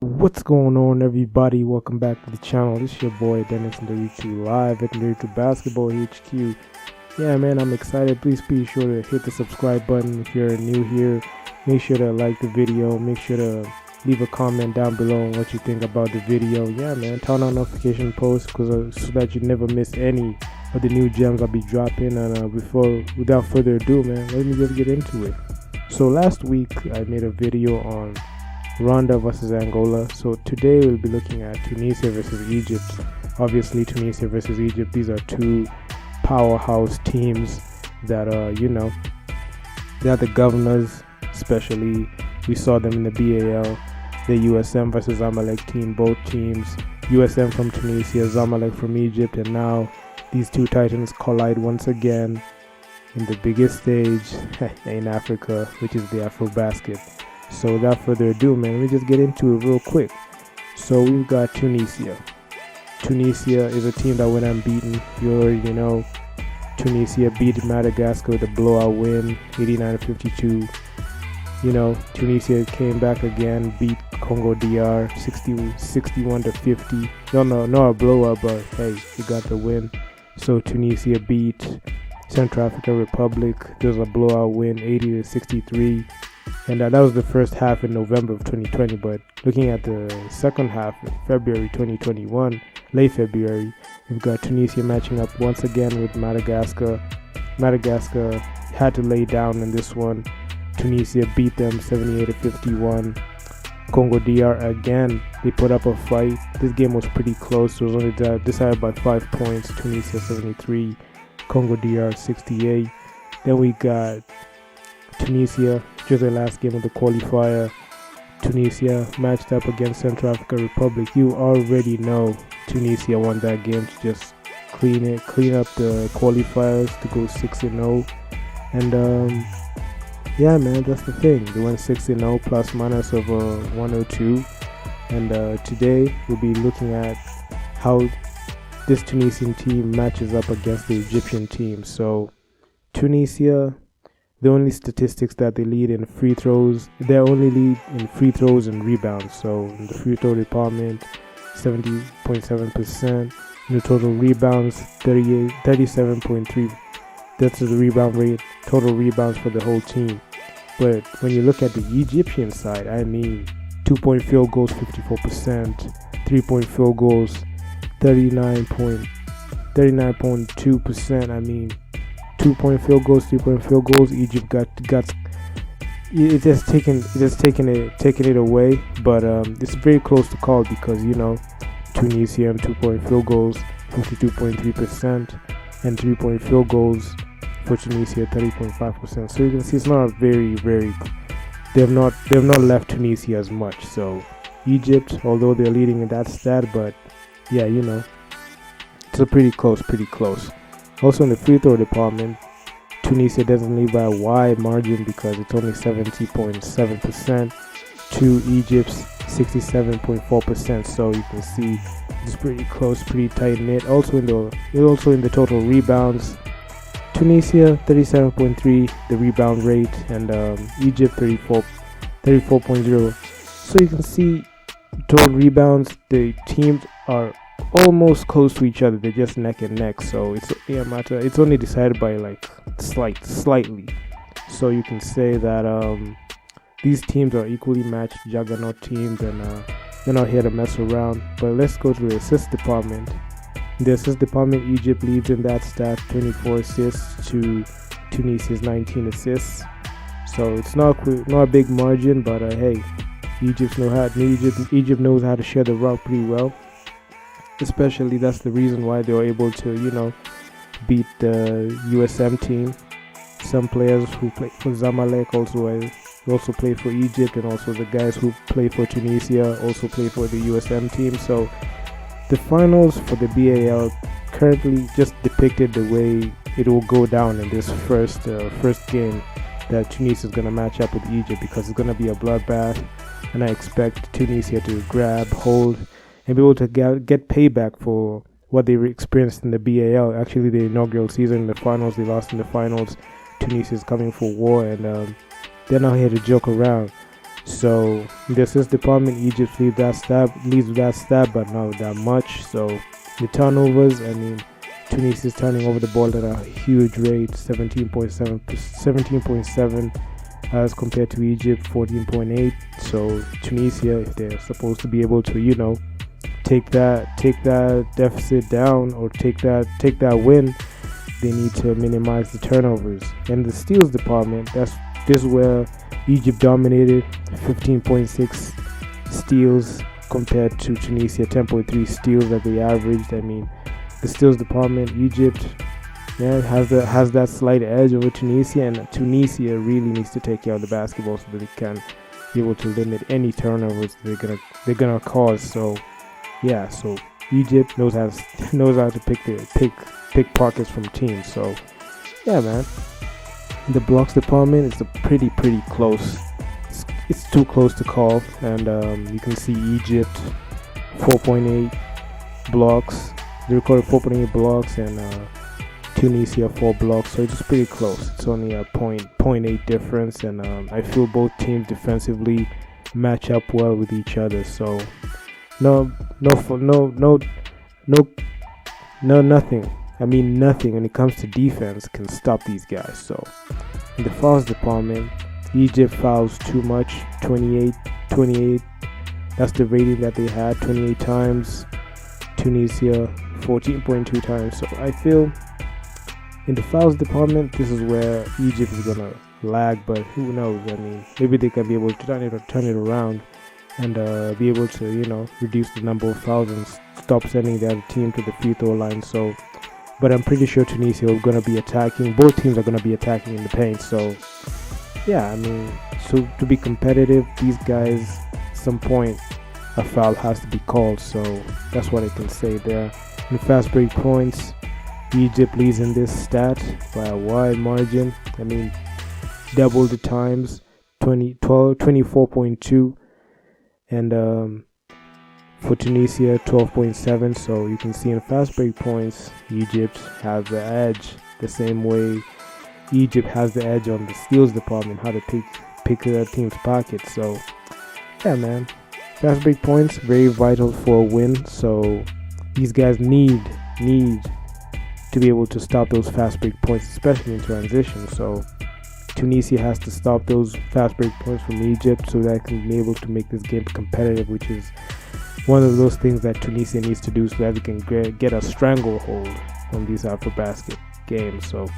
What's going on, everybody? Welcome back to the channel. This is your boy Dennis Nderitu live at Nderitu Basketball HQ. Yeah, man, I'm excited. Please be sure to hit the subscribe button if you're new here. Make sure to like the video. Make sure to leave a comment down below on what you think about the video. Yeah, man, turn on notification posts so that you never miss any of the new gems I'll be dropping. And without further ado, man, let me just get into it. So last week I made a video on Rwanda versus Angola. So today we'll be looking at Tunisia versus Egypt. Obviously, Tunisia versus Egypt, these are two powerhouse teams that they're the governors. Especially, we saw them in the BAL, the USM versus Zamalek team. Both teams, USM from Tunisia, Zamalek from Egypt, and now these two titans collide once again in the biggest stage in Africa, which is the Afrobasket. So without further ado, man, let me just get into it real quick. So we've got Tunisia. Tunisia is a team that went unbeaten. You already know. Tunisia beat Madagascar with a blowout win, 89-52. Tunisia came back again, beat Congo DR 61-50. No, a blowout, but hey, you got the win. So Tunisia beat Central African Republic. There's a blowout win, 80-63. And that was the first half in November of 2020. But looking at the second half in February 2021, late February, we've got Tunisia matching up once again with Madagascar. Madagascar had to lay down in this one. Tunisia beat them 78-51. Congo DR again, they put up a fight. This game was pretty close. It was only decided by 5 points. Tunisia 73, Congo DR 68. Then we got Tunisia, which was the last game of the qualifier. Tunisia matched up against Central African Republic. You already know Tunisia won that game to just clean up the qualifiers to go 6-0. And yeah, man, that's the thing. They went 6-0 plus minus of 102. And today we'll be looking at how this Tunisian team matches up against the Egyptian team. So Tunisia, the only statistics that they lead in free throws, they only lead in free throws and rebounds. So in the free throw department, 70.7%. In the total rebounds, 37.3. That's the rebound rate, total rebounds for the whole team. But when you look at the Egyptian side, I mean, 2-point field goals, 54%. 3-point field goals, 39.2%. I mean, 2-point field goals, 3-point field goals. Egypt got it has taken it away, but it's very close to call because Tunisia 2-point field goals 52.3% and 3-point field goals for Tunisia 30.5%. So you can see it's not very they've not left Tunisia as much. So Egypt, although they're leading in that stat, but yeah, it's a pretty close. Also in the free throw department, Tunisia doesn't lead by a wide margin because it's only 70.7% to Egypt's 67.4%. So you can see it's pretty close, pretty tight knit. Also in the total rebounds, Tunisia 37.3 the rebound rate, and Egypt 34.0. So you can see total rebounds, the teams are almost close to each other. They're just neck and neck. So it's only decided by like slightly. So you can say that these teams are equally matched juggernaut teams, and they're not here to mess around. But let's go to the assist department. In the assist department, Egypt leads in that stat, 24 assists to Tunisia's 19 assists. So it's not a big margin, but hey, Egypt knows how to share the rock pretty well. Especially that's the reason why they were able to beat the USM team. Some players who play for Zamalek also play for Egypt, and also the guys who play for Tunisia also play for the USM team. So the finals for the BAL currently just depicted the way it will go down in this first game that Tunisia is going to match up with Egypt, because it's going to be a bloodbath, and I expect Tunisia to grab hold and be able to get payback for what they experienced in the BAL. Actually, the inaugural season in the finals, they lost in the finals. Tunisia is coming for war, and they're not here to joke around. So in the assist department, Egypt leads with that stat, but not that much. So the turnovers, I mean, Tunisia is turning over the ball at a huge rate, 17.7 as compared to Egypt, 14.8. So Tunisia, if they're supposed to be able to, take that deficit down, or take that win, they need to minimize the turnovers. And the steals department, this is where Egypt dominated, 15.6 steals compared to Tunisia, 10.3 steals that they averaged. I mean, the steals department, Egypt, has that slight edge over Tunisia, and Tunisia really needs to take care of the basketball so that they can be able to limit any turnovers they're gonna cause. So so Egypt knows how to pick pockets from teams. So man, in the blocks department, it's a pretty close. It's too close to call, and you can see Egypt 4.8 blocks. They recorded 4.8 blocks, and Tunisia 4 blocks. So it's pretty close. It's only a 0.8 difference, and I feel both teams defensively match up well with each other. So nothing. I mean, nothing when it comes to defense can stop these guys. So in the fouls department, Egypt fouls too much, 28. That's the rating that they had, 28 times. Tunisia 14.2 times. So I feel in the fouls department, this is where Egypt is gonna lag, but who knows? I mean, maybe they can be able to turn it around and be able to reduce the number of fouls and stop sending the other team to the free throw line. So, but I'm pretty sure Tunisia is gonna be attacking. Both teams are gonna be attacking in the paint. So I mean, so to be competitive, these guys, at some point, a foul has to be called. So that's what I can say there. In fast break points, Egypt leads in this stat by a wide margin. I mean, double the times, 24.2, and for Tunisia, 12.7. So you can see in fast break points, Egypt has the edge, the same way Egypt has the edge on the steals department, how to pick their team's pockets. So man, fast break points, very vital for a win. So these guys need to be able to stop those fast break points, especially in transition. So Tunisia has to stop those fast break points from Egypt so that it can be able to make this game competitive, which is one of those things that Tunisia needs to do so that they can get a stranglehold on these Afrobasket games. So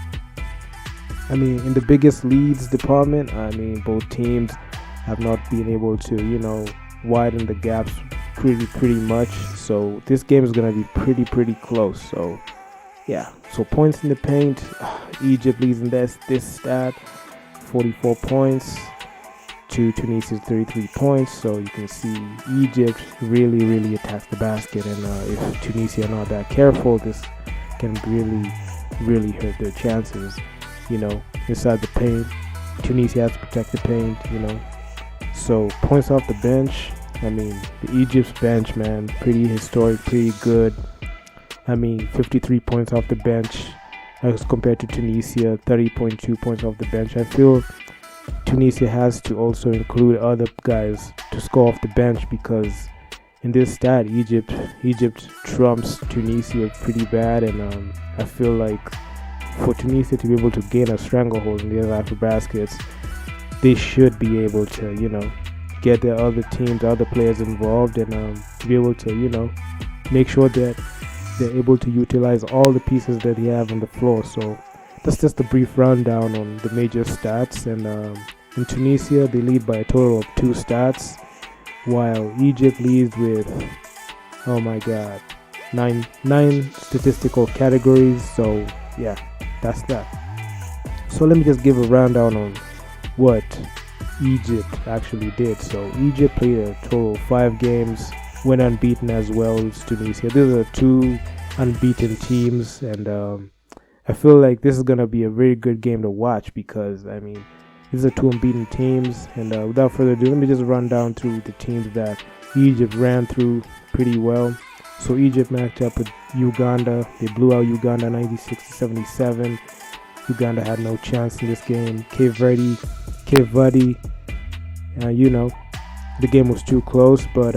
I mean, in the biggest leads department, I mean, both teams have not been able to widen the gaps pretty much. So this game is going to be pretty close. So so points in the paint, Egypt leads in this stat, 44 points to Tunisia's 33 points. So you can see Egypt really attacks the basket, and if Tunisia are not that careful, this can really hurt their chances. Inside the paint, Tunisia has to protect the paint. So points off the bench, I mean, the Egypt's bench, man, pretty historic, pretty good. I mean, 53 points off the bench as compared to Tunisia, 30.2 points off the bench. I feel Tunisia has to also include other guys to score off the bench, because in this stat, Egypt trumps Tunisia pretty bad, and I feel like for Tunisia to be able to gain a stranglehold in the other Afrobaskets, they should be able to, get their other teams, other players involved, and be able to, make sure that they're able to utilize all the pieces that they have on the floor. So that's just a brief rundown on the major stats. And in Tunisia, they lead by a total of 2 stats, while Egypt leads with, oh my god, nine statistical categories. So that's that. So let me just give a rundown on what Egypt actually did. So Egypt played a total of 5 games, went unbeaten as well as Tunisia. These are 2 unbeaten teams, and I feel like this is gonna be a very good game to watch, because I mean, these are 2 unbeaten teams. And without further ado, let me just run down through the teams that Egypt ran through pretty well. So Egypt matched up with Uganda. They blew out Uganda 96-77. Uganda had no chance in this game. Cape Verde You know, the game was too close, but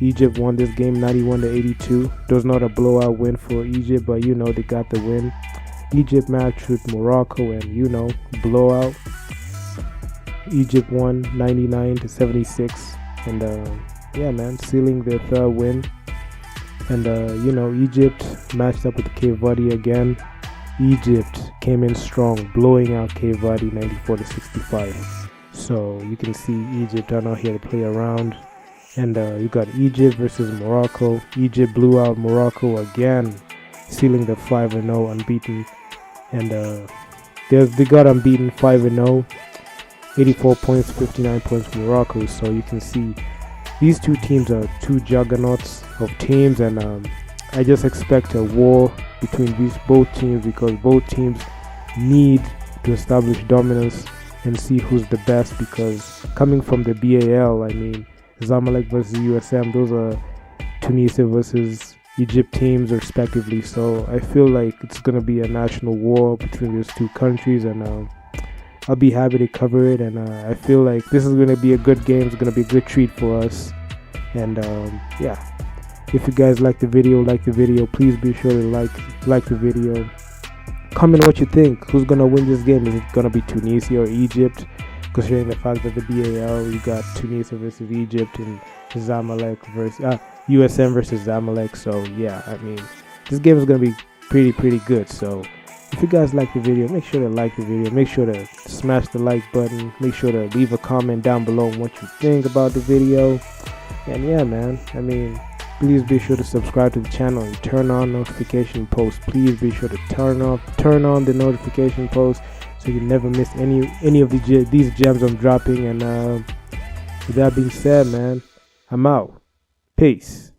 Egypt won this game 91-82. It was not a blowout win for Egypt, but you know, they got the win. Egypt matched with Morocco, and you know, blowout. Egypt won 99-76, and yeah, man, sealing their third win. And you know, Egypt matched up with Cape Verde again. Egypt came in strong, blowing out Cape Verde 94-65. So you can see Egypt are not here to play around. And you got Egypt versus Morocco. Egypt blew out Morocco again, sealing the 5-0 unbeaten. And they got unbeaten 5-0, 84 points, 59 points for Morocco. So you can see these two teams are two juggernauts of teams, and I just expect a war between these both teams, because both teams need to establish dominance and see who's the best. Because coming from the BAL, I mean, Zamalek versus USM, those are Tunisia versus Egypt teams respectively. So I feel like it's gonna be a national war between those two countries, and I'll be happy to cover it. And I feel like this is gonna be a good game. It's gonna be a good treat for us. And yeah, if you guys like the video, please be sure to like the video. Comment what you think. Who's gonna win this game? Is it gonna be Tunisia or Egypt? Considering the fact that the BAL, you got Tunisia versus Egypt and Zamalek versus USM versus Zamalek. So yeah, I mean, this game is gonna be pretty good. So if you guys like the video, make sure to like the video. Make sure to smash the like button. Make sure to leave a comment down below on what you think about the video. And yeah, man, I mean, please be sure to subscribe to the channel and turn on notification posts. Please be sure to turn on the notification posts so you never miss any of these gems I'm dropping. And with that being said, man, I'm out. Peace.